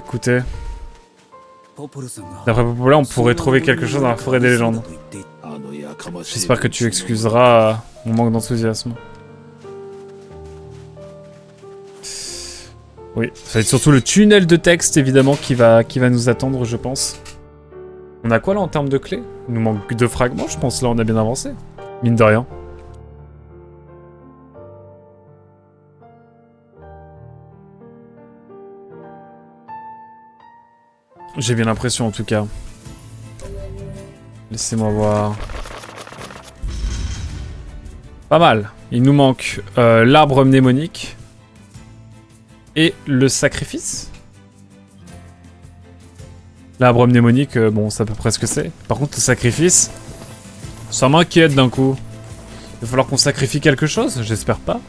Écoutez. D'après Popola, on pourrait trouver quelque chose dans la forêt des légendes. J'espère que tu excuseras mon manque d'enthousiasme. Oui, ça va être surtout le tunnel de texte, évidemment, qui va nous attendre, je pense. On a quoi, là, en termes de clés? Il nous manque 2 fragments, je pense. Là, on a bien avancé. Mine de rien. J'ai bien l'impression, en tout cas. Laissez-moi voir. Pas mal. Il nous manque l'arbre mnémonique. Et le sacrifice. L'arbre mnémonique, bon, c'est à peu près ce que c'est. Par contre, le sacrifice, ça m'inquiète d'un coup. Il va falloir qu'on sacrifie quelque chose, j'espère pas.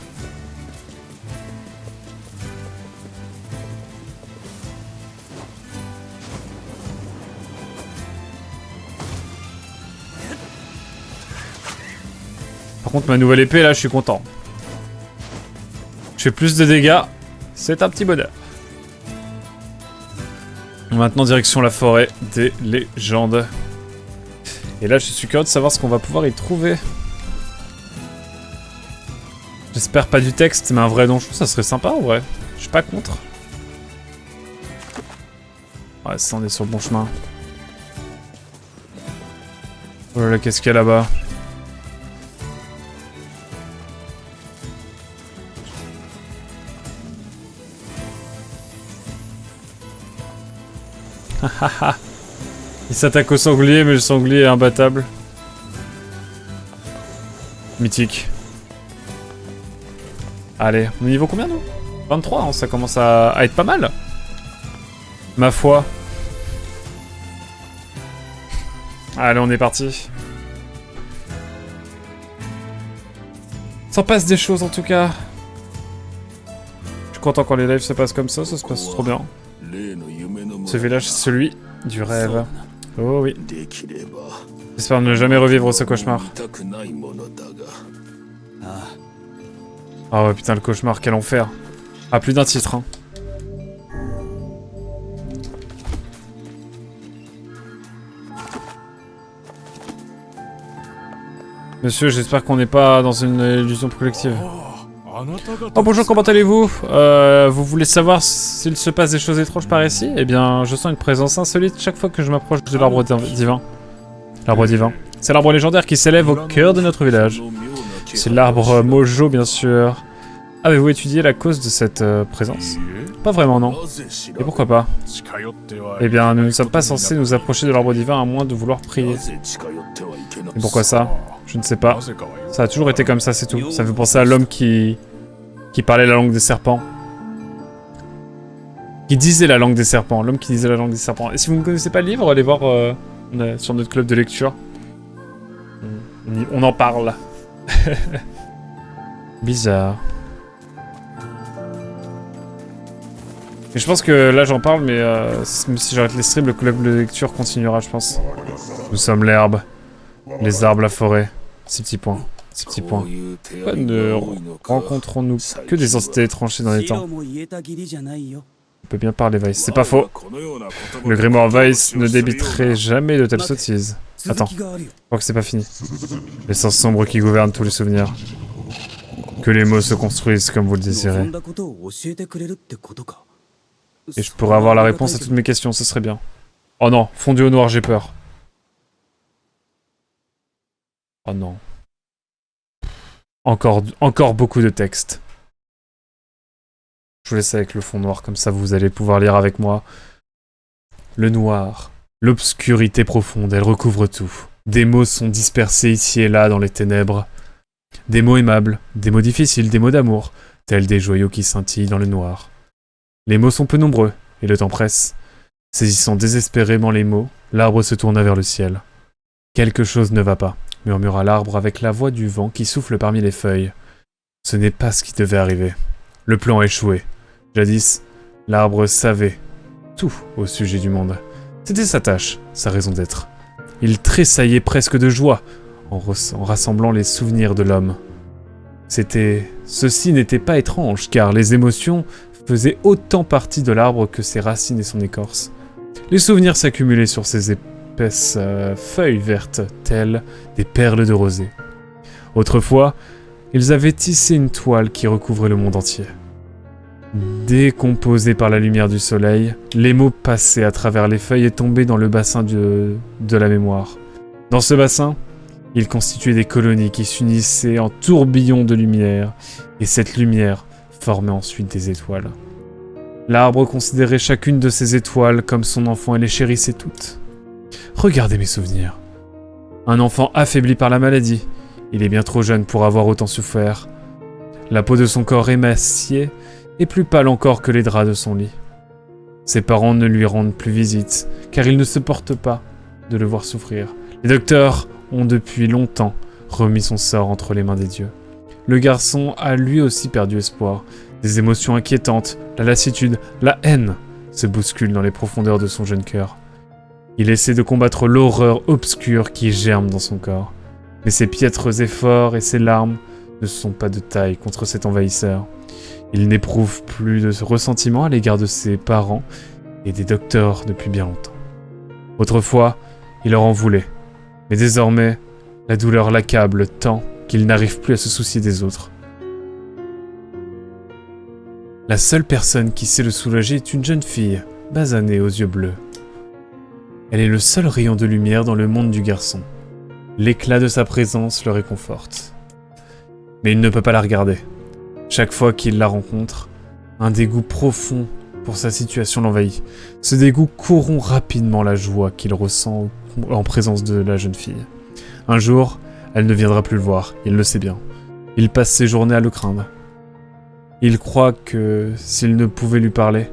Par contre, ma nouvelle épée, là, je suis content. Je fais plus de dégâts. C'est un petit bonheur. Maintenant, direction la forêt des légendes. Et là, je suis curieux de savoir ce qu'on va pouvoir y trouver. J'espère pas du texte, mais un vrai donjon, ça serait sympa en vrai. Je suis pas contre. Ouais, ça, on est sur le bon chemin. Oh là là, qu'est-ce qu'il y a là-bas? Il s'attaque au sanglier, mais le sanglier est imbattable. Mythique. Allez, on est niveau combien nous? 23, hein, ça commence à être pas mal. Ma foi. Allez, on est parti. Ça passe des choses en tout cas. Je suis content quand les lives se passent comme ça se passe trop bien. Ce village, c'est celui du rêve. Oh oui. J'espère ne jamais revivre ce cauchemar. Ah ouais, putain, le cauchemar, quel enfer. Ah, plus d'un titre, hein. Monsieur, j'espère qu'on n'est pas dans une illusion collective. Oh bonjour, comment allez-vous? Vous voulez savoir s'il se passe des choses étranges par ici? Eh bien, je sens une présence insolite chaque fois que je m'approche de l'arbre divin. L'arbre divin. C'est l'arbre légendaire qui s'élève au cœur de notre village. C'est l'arbre Mojo, bien sûr. Avez-vous étudié la cause de cette présence? Pas vraiment, non. Et pourquoi pas? Eh bien, nous ne sommes pas censés nous approcher de l'arbre divin à moins de vouloir prier. Et pourquoi ça? Je ne sais pas. Ça a toujours été comme ça, c'est tout. Ça fait penser à l'homme qui parlait la langue des serpents. Qui disait la langue des serpents. L'homme qui disait la langue des serpents. Et si vous ne connaissez pas le livre, allez voir sur notre club de lecture. On en parle. Bizarre. Et je pense que là j'en parle, mais même si j'arrête les streams, le club de lecture continuera, je pense. Nous sommes l'herbe, les arbres, la forêt. 6 petits points. 6 petits points. Pourquoi ne rencontrons-nous que des entités étranges dans les temps? On peut bien parler, Weiss. C'est pas faux. Le grimoire Weiss ne débiterait jamais de telles sottises. Attends, je crois que c'est pas fini. L'essence sombre qui gouverne tous les souvenirs. Que les mots se construisent comme vous le désirez. Et je pourrais avoir la réponse à toutes mes questions, ce serait bien. Oh non, fondu au noir, j'ai peur. Oh non. Encore beaucoup de texte. Je vous laisse avec le fond noir, comme ça vous allez pouvoir lire avec moi. Le noir, l'obscurité profonde, elle recouvre tout. Des mots sont dispersés ici et là dans les ténèbres. Des mots aimables, des mots difficiles, des mots d'amour, tels des joyaux qui scintillent dans le noir. Les mots sont peu nombreux, et le temps presse. Saisissant désespérément les mots, l'arbre se tourna vers le ciel. Quelque chose ne va pas, murmura l'arbre avec la voix du vent qui souffle parmi les feuilles. Ce n'est pas ce qui devait arriver. Le plan a échoué. Jadis, l'arbre savait tout au sujet du monde. C'était sa tâche, sa raison d'être. Il tressaillait presque de joie en rassemblant les souvenirs de l'homme. Ceci n'était pas étrange, car les émotions faisait autant partie de l'arbre que ses racines et son écorce. Les souvenirs s'accumulaient sur ses épaisses feuilles vertes, telles des perles de rosée. Autrefois, ils avaient tissé une toile qui recouvrait le monde entier. Décomposés par la lumière du soleil, les mots passaient à travers les feuilles et tombaient dans le bassin de la mémoire. Dans ce bassin, ils constituaient des colonies qui s'unissaient en tourbillons de lumière, et cette lumière formait ensuite des étoiles. L'arbre considérait chacune de ces étoiles comme son enfant et les chérissait toutes. Regardez mes souvenirs. Un enfant affaibli par la maladie. Il est bien trop jeune pour avoir autant souffert. La peau de son corps émaciée et plus pâle encore que les draps de son lit. Ses parents ne lui rendent plus visite, car ils ne supportent pas de le voir souffrir. Les docteurs ont depuis longtemps remis son sort entre les mains des dieux. Le garçon a lui aussi perdu espoir. Des émotions inquiétantes, la lassitude, la haine se bousculent dans les profondeurs de son jeune cœur. Il essaie de combattre l'horreur obscure qui germe dans son corps. Mais ses piètres efforts et ses larmes ne sont pas de taille contre cet envahisseur. Il n'éprouve plus de ressentiment à l'égard de ses parents et des docteurs depuis bien longtemps. Autrefois, il leur en voulait. Mais désormais, la douleur l'accable tant qu'il n'arrive plus à se soucier des autres. La seule personne qui sait le soulager est une jeune fille, basanée aux yeux bleus. Elle est le seul rayon de lumière dans le monde du garçon. L'éclat de sa présence le réconforte. Mais il ne peut pas la regarder. Chaque fois qu'il la rencontre, un dégoût profond pour sa situation l'envahit. Ce dégoût corrompt rapidement la joie qu'il ressent en présence de la jeune fille. Un jour, elle ne viendra plus le voir, il le sait bien. Il passe ses journées à le craindre. Il croit que s'il ne pouvait lui parler,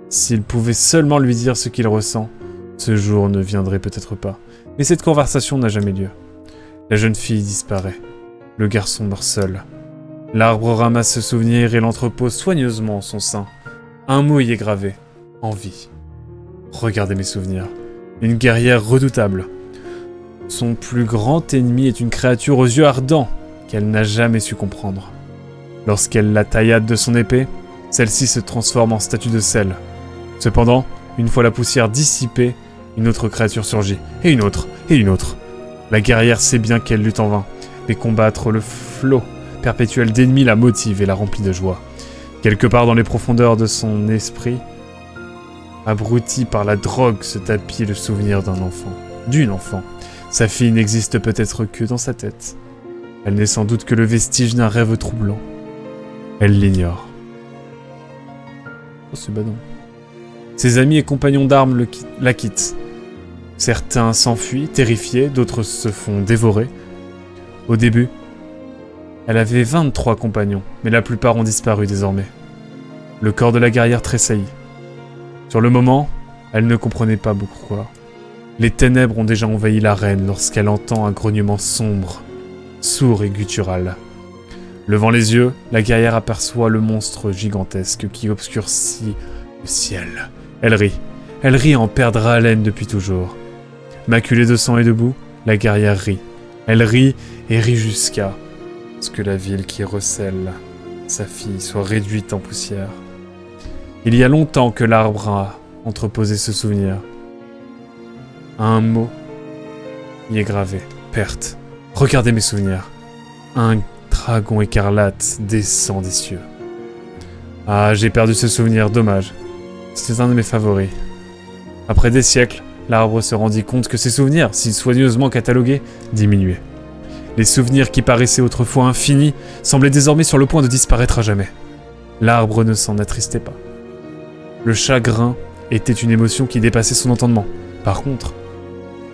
s'il pouvait seulement lui dire ce qu'il ressent, ce jour ne viendrait peut-être pas. Mais cette conversation n'a jamais lieu. La jeune fille disparaît. Le garçon meurt seul. L'arbre ramasse ce souvenir et l'entrepose soigneusement en son sein. Un mot y est gravé. Envie. Regardez mes souvenirs. Une guerrière redoutable. Son plus grand ennemi est une créature aux yeux ardents qu'elle n'a jamais su comprendre. Lorsqu'elle la taillade de son épée, celle-ci se transforme en statue de sel. Cependant, une fois la poussière dissipée, une autre créature surgit, et une autre, et une autre. La guerrière sait bien qu'elle lutte en vain, mais combattre le flot perpétuel d'ennemis la motive et la remplit de joie. Quelque part dans les profondeurs de son esprit, abruti par la drogue, se tapit le souvenir d'un enfant, d'une enfant. Sa fille n'existe peut-être que dans sa tête. Elle n'est sans doute que le vestige d'un rêve troublant. Elle l'ignore. Oh, c'est badant. Ses amis et compagnons d'armes la quittent. Certains s'enfuient, terrifiés, d'autres se font dévorer. Au début, elle avait 23 compagnons, mais la plupart ont disparu désormais. Le corps de la guerrière tressaillit. Sur le moment, elle ne comprenait pas pourquoi. Les ténèbres ont déjà envahi l'arène lorsqu'elle entend un grognement sombre, sourd et guttural. Levant les yeux, la guerrière aperçoit le monstre gigantesque qui obscurcit le ciel. Elle rit à en perdre haleine depuis toujours. Maculée de sang et de boue, la guerrière rit. Elle rit et rit jusqu'à ce que la ville qui recèle sa fille soit réduite en poussière. Il y a longtemps que l'arbre a entreposé ce souvenir. Un mot y est gravé. Perte. Regardez mes souvenirs. Un dragon écarlate descend des cieux. Ah, j'ai perdu ce souvenir, dommage. C'était un de mes favoris. Après des siècles, l'arbre se rendit compte que ses souvenirs, si soigneusement catalogués, diminuaient. Les souvenirs qui paraissaient autrefois infinis semblaient désormais sur le point de disparaître à jamais. L'arbre ne s'en attristait pas. Le chagrin était une émotion qui dépassait son entendement. Par contre,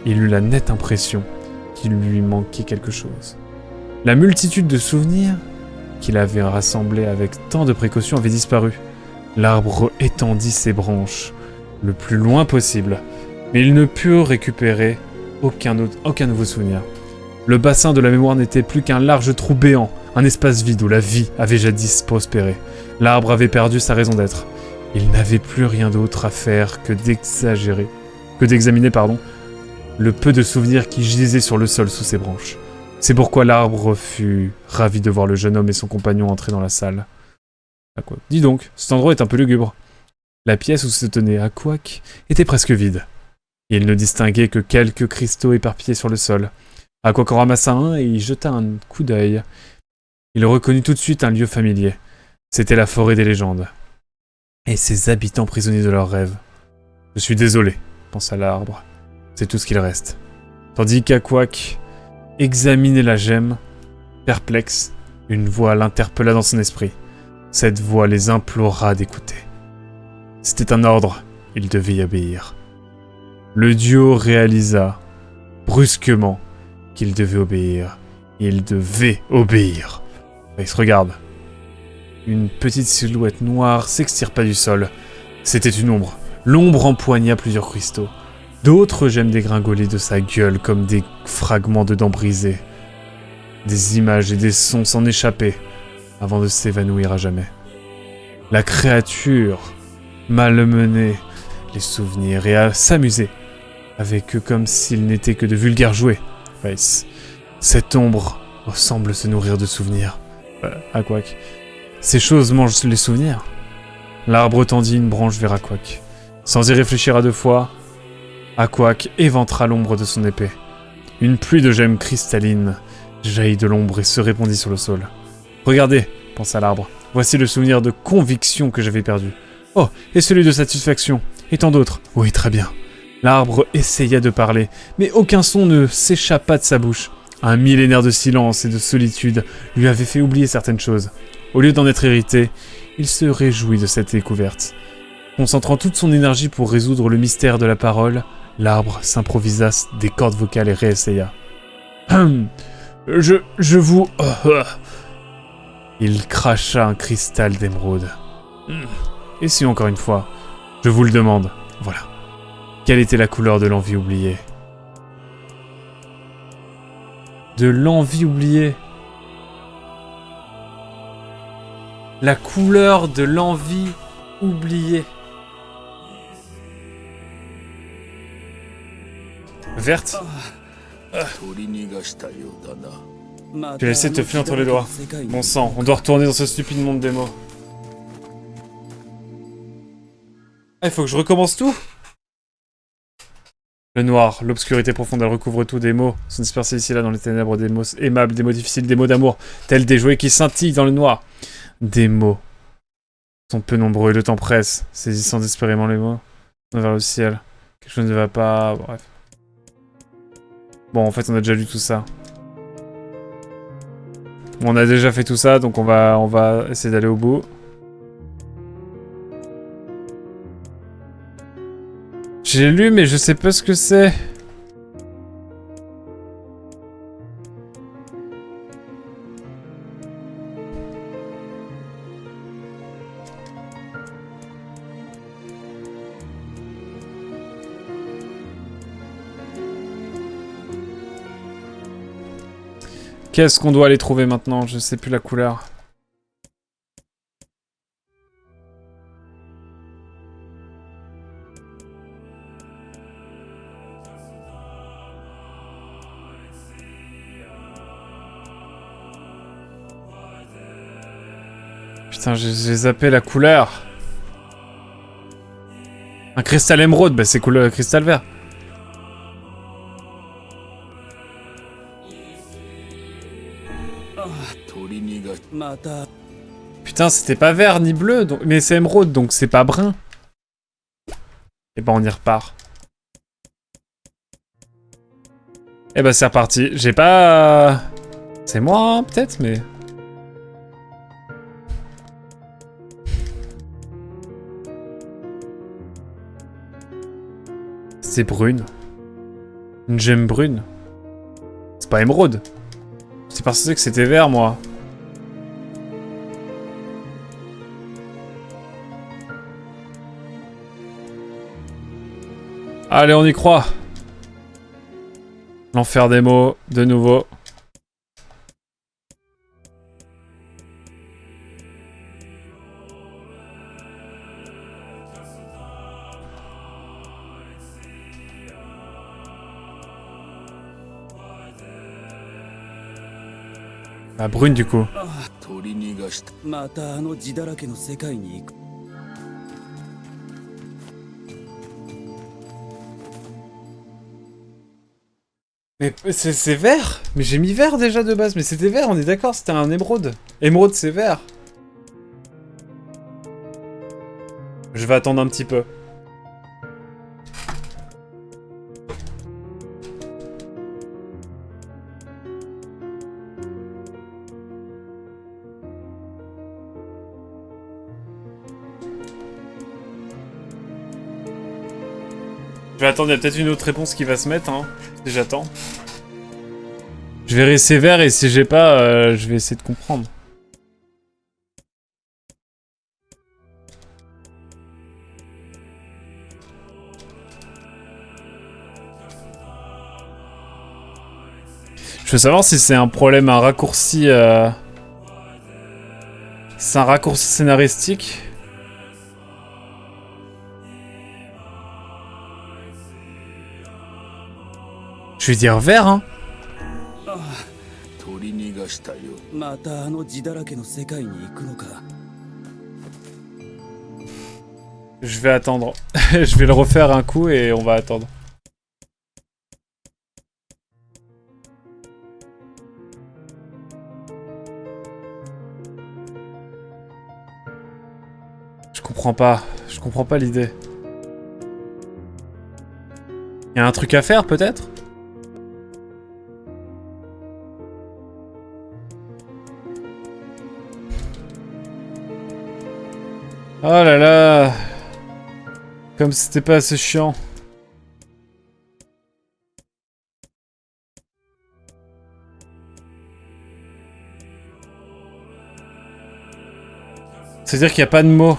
il eut la nette impression qu'il lui manquait quelque chose. La multitude de souvenirs qu'il avait rassemblés avec tant de précaution avait disparu. L'arbre étendit ses branches le plus loin possible, mais il ne put récupérer aucun nouveau souvenir. Le bassin de la mémoire n'était plus qu'un large trou béant, un espace vide où la vie avait jadis prospéré. L'arbre avait perdu sa raison d'être. Il n'avait plus rien d'autre à faire que d'examiner, le peu de souvenirs qui gisaient sur le sol sous ses branches. C'est pourquoi l'arbre fut ravi de voir le jeune homme et son compagnon entrer dans la salle. Aquak. Dis donc, cet endroit est un peu lugubre. La pièce où se tenait Aquak était presque vide. Il ne distinguait que quelques cristaux éparpillés sur le sol. Aquak en ramassa un et y jeta un coup d'œil. Il reconnut tout de suite un lieu familier. C'était la forêt des légendes. Et ses habitants prisonniers de leurs rêves. Je suis désolé, pensa l'arbre. C'est tout ce qu'il reste. Tandis qu'Aquak examinait la gemme, perplexe, une voix l'interpella dans son esprit. Cette voix les implora d'écouter. C'était un ordre, il devait y obéir. Le duo réalisa, brusquement, qu'il devait obéir. Il devait obéir. Ils se regardent. Une petite silhouette noire s'extirpa du sol. C'était une ombre. L'ombre empoigna plusieurs cristaux. D'autres gemmes dégringolaient de sa gueule comme des fragments de dents brisées. Des images et des sons s'en échappaient avant de s'évanouir à jamais. La créature malmenait les souvenirs et s'amusait avec eux comme s'ils n'étaient que de vulgaires jouets. Cette ombre semble se nourrir de souvenirs. Aquak. Ces choses mangent les souvenirs. L'arbre tendit une branche vers Aquak. Sans y réfléchir à deux fois, Aquak éventra l'ombre de son épée. Une pluie de gemmes cristallines jaillit de l'ombre et se répandit sur le sol. Regardez, pensa l'arbre. Voici le souvenir de conviction que j'avais perdu. Oh, et celui de satisfaction. Et tant d'autres. Oui, très bien. L'arbre essaya de parler, mais aucun son ne s'échappa de sa bouche. Un millénaire de silence et de solitude lui avait fait oublier certaines choses. Au lieu d'en être irrité, il se réjouit de cette découverte. Concentrant toute son énergie pour résoudre le mystère de la parole, l'arbre s'improvisa des cordes vocales et réessaya. Je vous... Il cracha un cristal d'émeraude. Et si encore une fois, je vous le demande, voilà. Quelle était la couleur de l'envie oubliée? De l'envie oubliée. La couleur de l'envie oubliée. Verte. Tu as laissé te filer entre les doigts. Bon sang, on doit retourner dans ce stupide monde des mots. Ah, il faut que je recommence tout? Le noir, l'obscurité profonde, elle recouvre tout. Des mots sont dispersés ici et là dans les ténèbres, des mots aimables, des mots difficiles, des mots d'amour, tels des jouets qui scintillent dans le noir. Des mots sont peu nombreux et le temps presse, saisissant désespérément les mots vers le ciel. Quelque chose ne va pas, bref. Bon, en fait, on a déjà lu tout ça. On a déjà fait tout ça, donc on va essayer d'aller au bout. J'ai lu, mais je sais pas ce que c'est. Qu'est-ce qu'on doit aller trouver maintenant? Je sais plus la couleur. Putain, j'ai zappé la couleur. Un cristal émeraude, bah c'est couleur cristal vert. Putain, c'était pas vert ni bleu, donc... mais c'est émeraude, donc c'est pas brun. Et bah on y repart. Et bah c'est reparti. J'ai pas... C'est moi, hein, peut-être, mais... C'est brune. Une gemme brune. C'est pas émeraude. C'est parce que c'était vert, moi. Allez, on y croit. L'enfer des mots, de nouveau. La brune, du coup. またあの字だらけの世界に行く。Mais c'est vert. Mais j'ai mis vert déjà de base. Mais c'était vert, on est d'accord, c'était un émeraude. Émeraude, c'est vert. Je vais attendre un petit peu. Je vais attendre, il y a peut-être une autre réponse qui va se mettre, hein. Si j'attends. Je verrai c'est vert et si j'ai pas, je vais essayer de comprendre. Je veux savoir si c'est un problème, un raccourci... C'est un raccourci scénaristique. Je vais dire vert, hein. Je vais attendre. Je vais le refaire un coup et on va attendre. Je comprends pas l'idée. Y a un truc à faire peut-être ? Oh là là. Comme c'était pas assez chiant. C'est-à-dire qu'il n'y a pas de mots.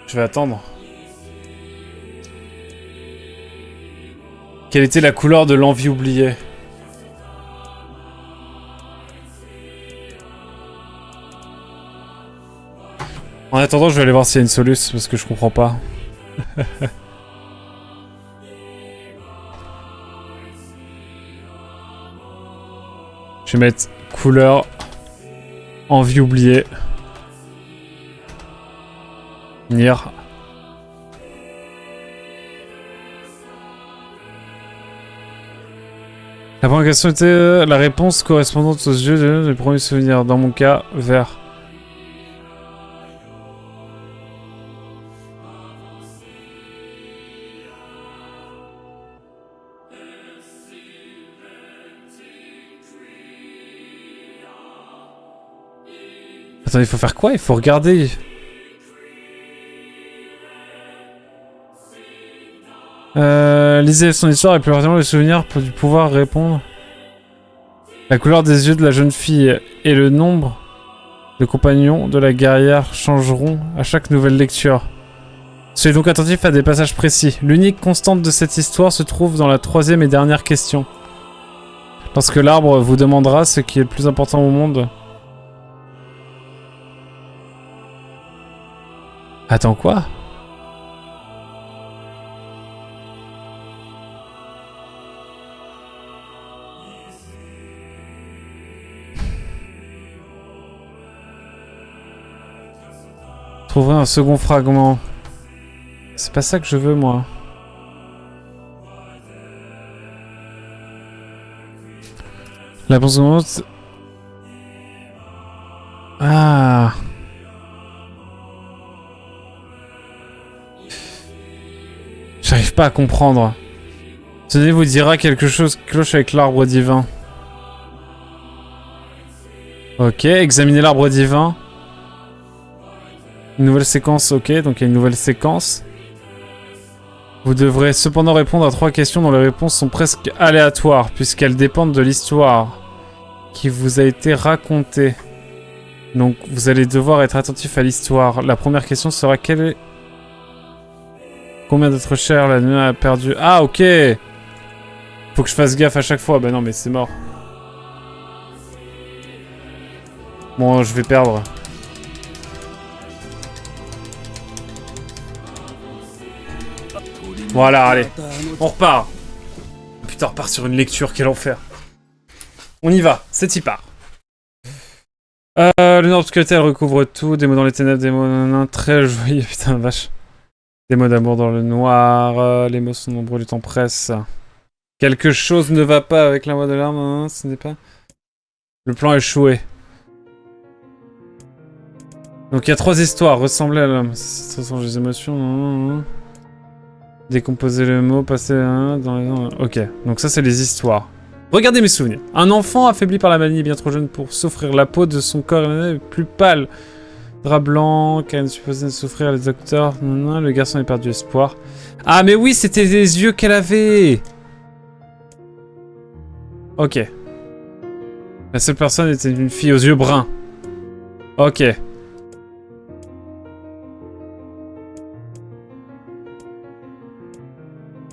Je vais attendre. Quelle était la couleur de l'envie oubliée? En attendant, je vais aller voir s'il y a une solution parce que je comprends pas. Je vais mettre couleur envie oubliée. Nier. La première question était la réponse correspondante aux yeux du premier souvenir. Dans mon cas, vert. Attends, il faut faire quoi? Il faut regarder. Lisez son histoire et plus particulièrement les souvenirs pour du pouvoir répondre. La couleur des yeux de la jeune fille et le nombre de compagnons de la guerrière changeront à chaque nouvelle lecture. Soyez donc attentif à des passages précis. L'unique constante de cette histoire se trouve dans la troisième et dernière question. Lorsque l'arbre vous demandera ce qui est le plus important au monde. Attends, quoi? Trouver un second fragment. C'est pas ça que je veux, moi. La bonne. Ah. J'arrive pas à comprendre. Tenez vous dira quelque chose qui cloche avec l'arbre divin. Ok, examinez l'arbre divin. Une nouvelle séquence, ok, donc il y a une nouvelle séquence. Vous devrez cependant répondre à 3 questions dont les réponses sont presque aléatoires, puisqu'elles dépendent de l'histoire qui vous a été racontée. Donc vous allez devoir être attentif à l'histoire. La première question sera combien d'êtres chers la nuit a perdu? Ah, ok. Faut que je fasse gaffe à chaque fois. Bah non, mais c'est mort. Bon, je vais perdre. Voilà, allez. On repart. Putain, on repart sur une lecture, quel enfer. On y va, c'est y part. Le nord obscurité, elle recouvre tout. Des mots dans les ténèbres, des mots très joyeux. Putain, vache. Des mots d'amour dans le noir. Les mots sont nombreux, le temps presse. Quelque chose ne va pas avec la voix de l'arme. Ce n'est pas... Le plan est échoué. Donc il y a 3 histoires. Ressembler à l'homme. Ce sont les émotions. Décomposer le mot, passer dans les... Ok, donc ça c'est les histoires. Regardez mes souvenirs. Un enfant affaibli par la maladie, bien trop jeune pour s'offrir la peau de son corps est plus pâle. Drap blanc, car il supposait souffrir les docteurs. Le garçon a perdu espoir. Ah mais oui, c'était les yeux qu'elle avait. Ok. La seule personne était une fille aux yeux bruns. Ok.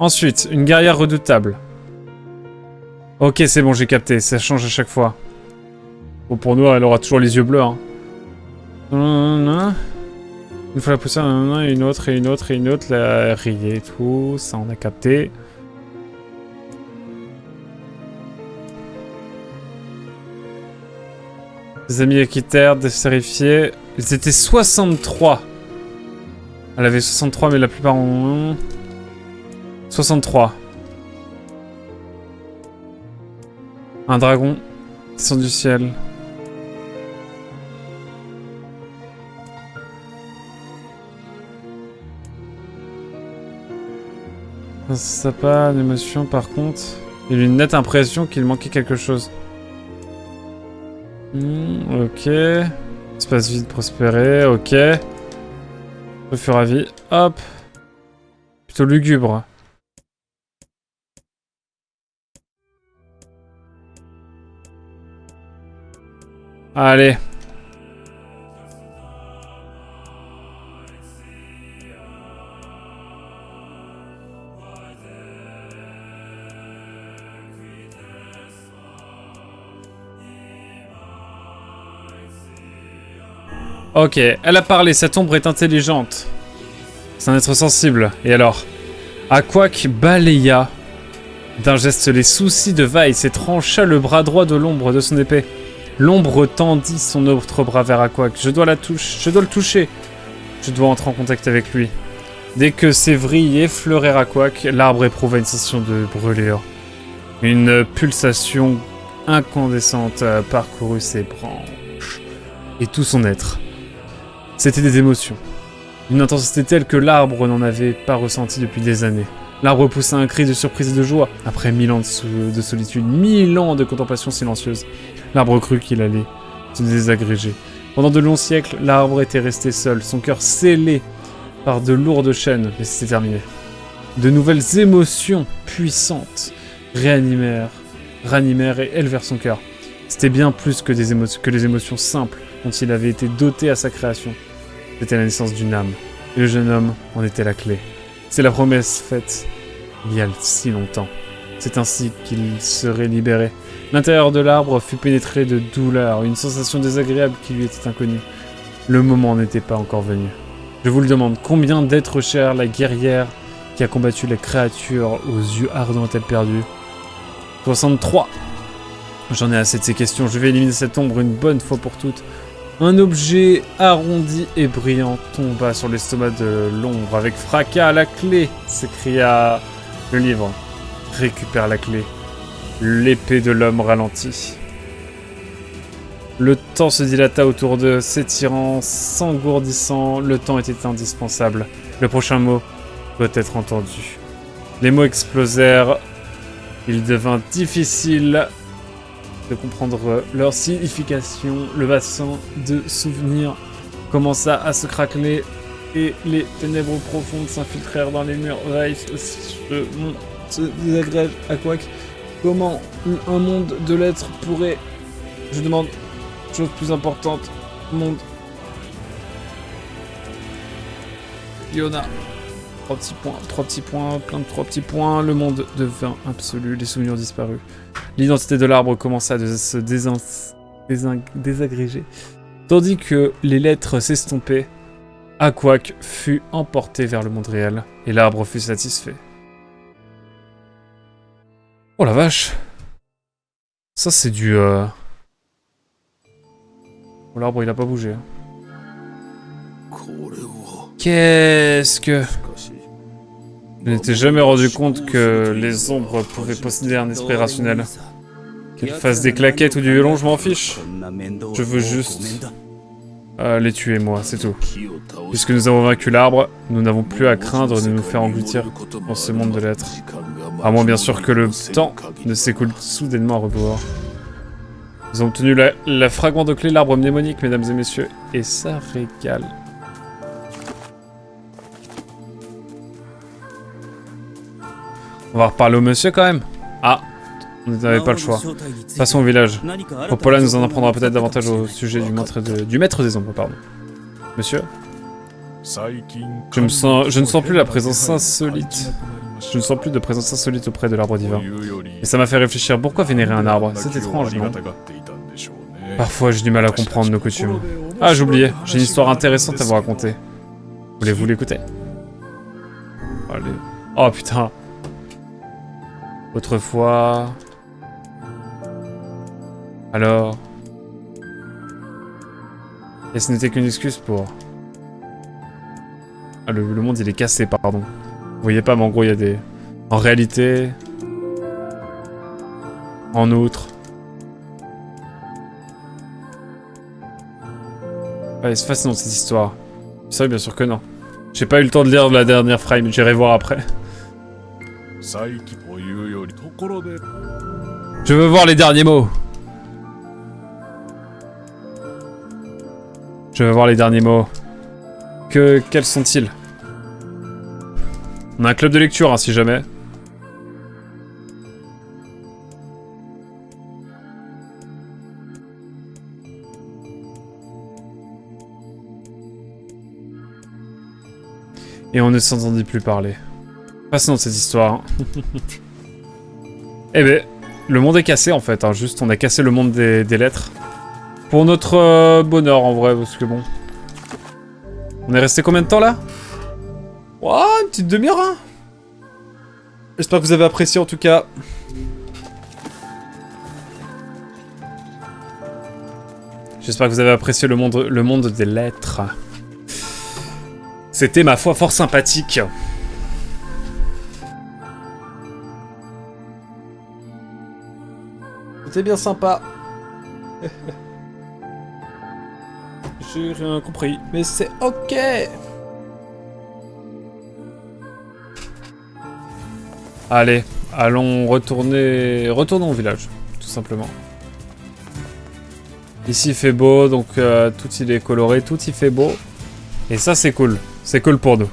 Ensuite, une guerrière redoutable. Ok, c'est bon, j'ai capté. Ça change à chaque fois. Bon, pour nous, elle aura toujours les yeux bleus. Hein. Une fois la poussière, une autre, et une autre, et une autre. La rayée et tout. Ça, on a capté. Les amis la quittèrent, dévérifiés. Ils étaient 63. Elle avait 63, mais la plupart ont... 63. Un dragon descend du ciel. Ça pas d'émotion par contre. Il y a eu une nette impression qu'il manquait quelque chose. Ok. Espace vide prospérer, ok. Refus à vie, hop. Plutôt lugubre. Allez. Ok, elle a parlé, cette ombre est intelligente. C'est un être sensible. Et alors? Aquac balaya d'un geste les soucis de Weiss et trancha le bras droit de l'ombre de son épée. L'ombre tendit son autre bras vers Aquac. Je dois le toucher. Je dois entrer en contact avec lui. Dès que ses vrilles effleurèrent Aquac, l'arbre éprouva une sensation de brûlure. Une pulsation incandescente parcourut ses branches et tout son être. C'était des émotions. Une intensité telle que l'arbre n'en avait pas ressenti depuis des années. L'arbre poussa un cri de surprise et de joie. Après 1000 ans de solitude, 1000 ans de contemplation silencieuse, l'arbre crut qu'il allait se désagréger. Pendant de longs siècles, l'arbre était resté seul, son cœur scellé par de lourdes chaînes, mais c'était terminé. De nouvelles émotions puissantes ranimèrent et élevèrent son cœur. C'était bien plus que les émotions simples dont il avait été doté à sa création. C'était la naissance d'une âme, et le jeune homme en était la clé. C'est la promesse faite il y a si longtemps. C'est ainsi qu'il serait libéré. L'intérieur de l'arbre fut pénétré de douleur, une sensation désagréable qui lui était inconnue. Le moment n'était pas encore venu. Je vous le demande, combien d'êtres chers la guerrière qui a combattu les créatures aux yeux ardents a-t-elle perdu? 63. J'en ai assez de ces questions, je vais éliminer cette ombre une bonne fois pour toutes. Un objet arrondi et brillant tomba sur l'estomac de l'ombre. Avec fracas, la clé, s'écria le livre. Récupère la clé. L'épée de l'homme ralentit. Le temps se dilata autour d'eux, s'étirant, s'engourdissant. Le temps était indispensable. Le prochain mot doit être entendu. Les mots explosèrent. Il devint difficile de comprendre leur signification. Le bassin de souvenirs commença à se craqueler et les ténèbres profondes s'infiltrèrent dans les murs. Weiss se désagrège à Aquac. Comment un monde de lettres pourrait... Je demande, chose plus importante, monde... Fiona. 3 petits points, plein de 3 petits points. Le monde devint absolu, les souvenirs disparus. L'identité de l'arbre commença à se désagréger. Tandis que les lettres s'estompaient, Aquac fut emporté vers le monde réel et l'arbre fut satisfait. Oh la vache. Ça c'est du... Oh, l'arbre il a pas bougé. Qu'est-ce que... Je n'étais jamais rendu compte que les ombres pouvaient posséder un esprit rationnel. Qu'elles fassent des claquettes ou du violon, je m'en fiche. Je veux juste... les tuer, moi, c'est tout. Puisque nous avons vaincu l'arbre, nous n'avons plus à craindre de nous faire engloutir dans ce monde de l'être. À moins bien sûr que le temps ne s'écoule soudainement à rebours. Nous avons obtenu la fragment de clé de l'arbre mnémonique, mesdames et messieurs, et ça régale. On va reparler au monsieur quand même. Ah, on n'avait pas le choix. Passons au village. Popola nous en apprendra peut-être davantage au sujet du maître des ombres, pardon. Monsieur? Je ne sens plus la présence insolite. Je ne sens plus de présence insolite auprès de l'arbre divin. Et ça m'a fait réfléchir, pourquoi vénérer un arbre? C'est étrange, non? Parfois j'ai du mal à comprendre nos coutumes. Ah, j'oubliais, j'ai une histoire intéressante à vous raconter. Voulez-vous l'écouter? Allez. Oh putain. Autrefois... Alors... Et ce n'était qu'une excuse pour... Ah, le monde il est cassé, pardon. Vous voyez pas, mais en gros il y a des... En réalité... En outre... Ouais, c'est fascinant cette histoire. C'est vrai, bien sûr que non. J'ai pas eu le temps de lire la dernière frame, j'irai voir après. Je veux voir les derniers mots. Je veux voir les derniers mots. Quels sont-ils? On a un club de lecture, hein, si jamais. Et on ne s'entendait plus parler. Fascinant cette histoire. Hein. Eh ben, le monde est cassé en fait. Hein. Juste, on a cassé le monde des lettres. Pour notre bonheur en vrai, parce que bon. On est resté combien de temps là? Ouah, une petite demi-heure, hein. J'espère que vous avez apprécié en tout cas. J'espère que vous avez apprécié le monde des lettres. C'était, ma foi, fort sympathique. C'était bien sympa. J'ai rien compris, mais c'est ok. Allez, allons retournons au village, tout simplement. Ici il fait beau, donc tout il est coloré, tout il fait beau. Et ça c'est cool. C'est cool pour nous.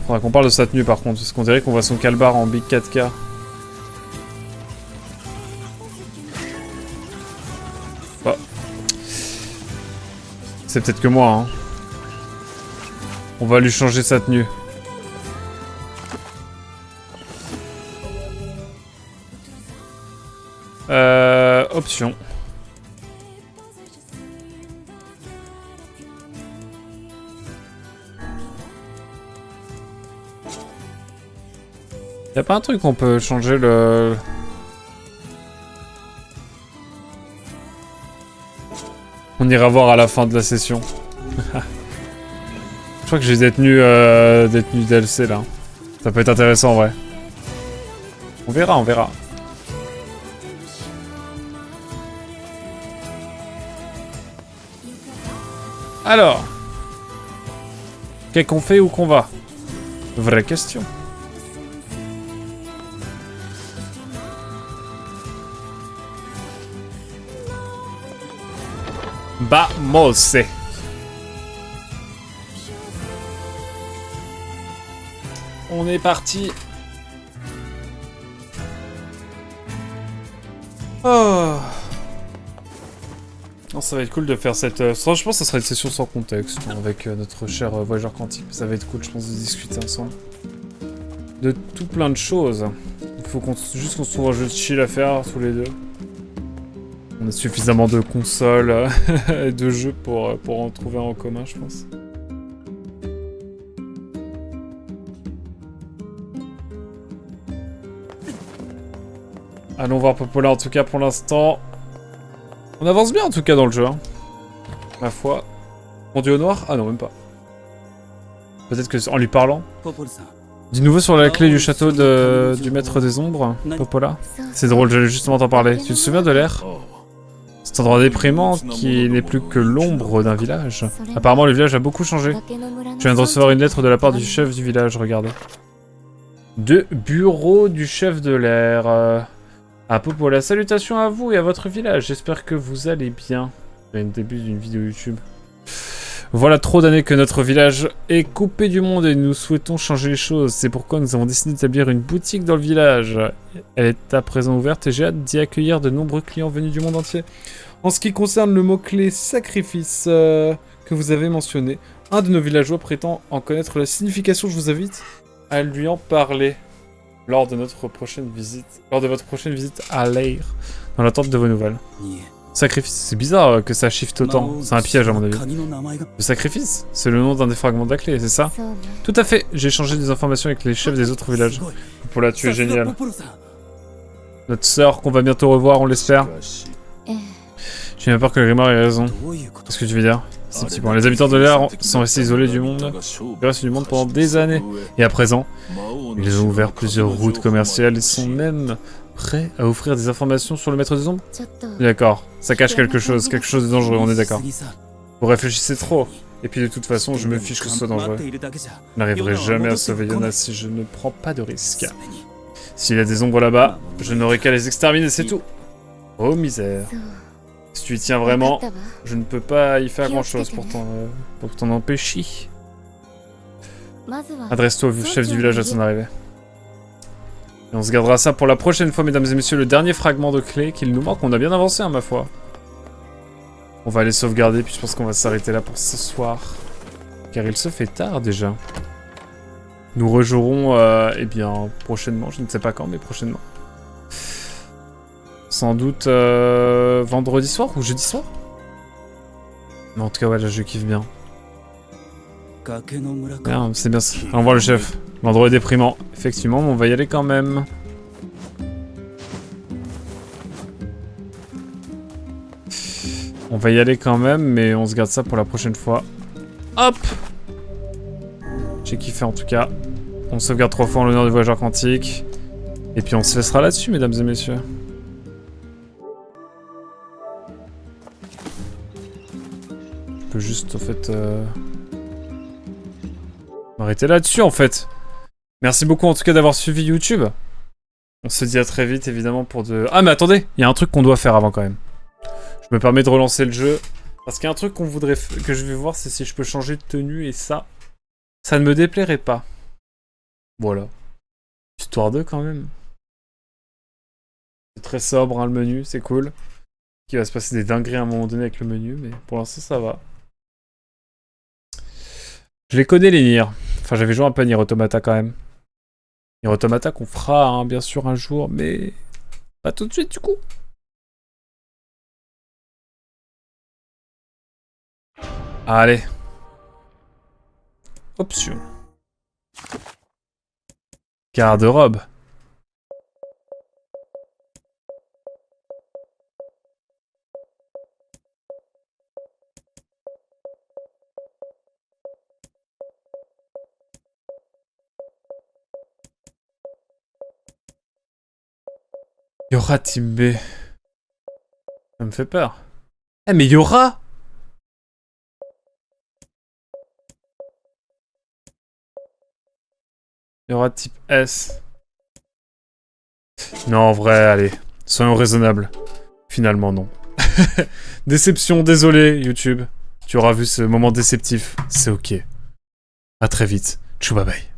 Faudra qu'on parle de sa tenue par contre, parce qu'on dirait qu'on voit son calbar en big 4K. Bah. C'est peut-être que moi, hein. On va lui changer sa tenue. Option. Y'a pas un truc qu'on peut changer le... On ira voir à la fin de la session. Je crois que j'ai détenu DLC là. Ça peut être intéressant en vrai. On verra, on verra. Alors. Qu'est-ce qu'on fait ou qu'on va? Vraie question. Vamos. On est parti. Oh. Non, ça va être cool de faire cette... Franchement, ça sera une session sans contexte, avec notre cher voyageur quantique. Ça va être cool, je pense, de discuter ensemble. De tout plein de choses. Il faut juste qu'on se trouve un jeu de chill à faire, tous les deux. On a suffisamment de consoles et de jeux pour en trouver un en commun, je pense. Allons voir Popola en tout cas pour l'instant. On avance bien en tout cas dans le jeu. Hein. Ma foi. Mon dieu au noir? Ah non, même pas. Peut-être que en lui parlant. Du nouveau sur la clé du château du maître des ombres, Popola. C'est drôle, j'allais justement t'en parler. Tu te souviens de l'air? Cet endroit déprimant qui n'est plus que l'ombre d'un village. Apparemment, le village a beaucoup changé. Je viens de recevoir une lettre de la part du chef du village, regardez. De bureau du chef de l'air. À Popola, salutations à vous et à votre village. J'espère que vous allez bien. C'est le début d'une vidéo YouTube. Voilà trop d'années que notre village est coupé du monde et nous souhaitons changer les choses. C'est pourquoi nous avons décidé d'établir une boutique dans le village. Elle est à présent ouverte et j'ai hâte d'y accueillir de nombreux clients venus du monde entier. En ce qui concerne le mot-clé sacrifice que vous avez mentionné, un de nos villageois prétend en connaître la signification. Je vous invite à lui en parler lors de notre prochaine visite. Lors de votre prochaine visite à Leir, dans l'attente de vos nouvelles. Sacrifice, c'est bizarre que ça shift autant. C'est un piège à mon avis. Le sacrifice, c'est le nom d'un des fragments de la clé, c'est ça? Tout à fait, j'ai échangé des informations avec les chefs des autres villages. Popola, tu es génial. Notre sœur qu'on va bientôt revoir, on l'espère. J'ai bien peur que le grimoire ait raison. Qu'est-ce que tu veux dire? C'est petit point. Les habitants de l'air sont restés isolés du monde. Du reste du monde pendant des années. Et à présent, ils ont ouvert plusieurs routes commerciales et sont même prêts à offrir des informations sur le maître des ombres. D'accord, ça cache quelque chose de dangereux, on est d'accord. Vous réfléchissez trop. Et puis de toute façon, je me fiche que ce soit dangereux. Je n'arriverai jamais à sauver Yona si je ne prends pas de risque. S'il y a des ombres là-bas, je n'aurai qu'à les exterminer, c'est tout. Oh misère. Si tu y tiens vraiment, je ne peux pas y faire grand-chose pour t'en empêcher. Adresse-toi au chef du village à son arrivée. Et on se gardera ça pour la prochaine fois, mesdames et messieurs, le dernier fragment de clé qu'il nous manque. On a bien avancé, hein, ma foi. On va aller sauvegarder, puis je pense qu'on va s'arrêter là pour ce soir. Car il se fait tard, déjà. Nous rejouerons, eh bien, prochainement. Je ne sais pas quand, mais prochainement. Sans doute vendredi soir ou jeudi soir. Mais en tout cas, ouais, là, je kiffe bien. Bien, c'est bien. On voit le chef. L'endroit est déprimant. Effectivement, mais on va y aller quand même. On va y aller quand même, mais on se garde ça pour la prochaine fois. Hop! J'ai kiffé en tout cas. On sauvegarde 3 fois en l'honneur du voyageur quantique. Et puis on se laissera là-dessus, mesdames et messieurs. Je peux juste, en fait... m'arrêter là-dessus, en fait. Merci beaucoup, en tout cas, d'avoir suivi YouTube. On se dit à très vite, évidemment, pour de... Ah, mais attendez, il y a un truc qu'on doit faire avant, quand même. Je me permets de relancer le jeu. Parce qu'il y a un truc qu'on voudrait... que je vais voir, c'est si je peux changer de tenue, et ça... ça ne me déplairait pas. Voilà. Histoire 2, quand même. C'est très sobre, hein, le menu, c'est cool. Il va se passer des dingueries à un moment donné avec le menu, mais pour l'instant, ça va. Je les connais, les Nier. Enfin, j'avais joué un peu à Nier Automata, quand même. Nier Automata qu'on fera, hein, bien sûr, un jour, mais... pas tout de suite, du coup. Allez. Option. Garde-robe. Yora Team B. Ça me fait peur. Eh mais Yora! Yora type S. Non, en vrai, allez. Soyons raisonnables. Finalement, non. Déception, désolé, YouTube. Tu auras vu ce moment déceptif. C'est ok. À très vite. Tchou bye bye.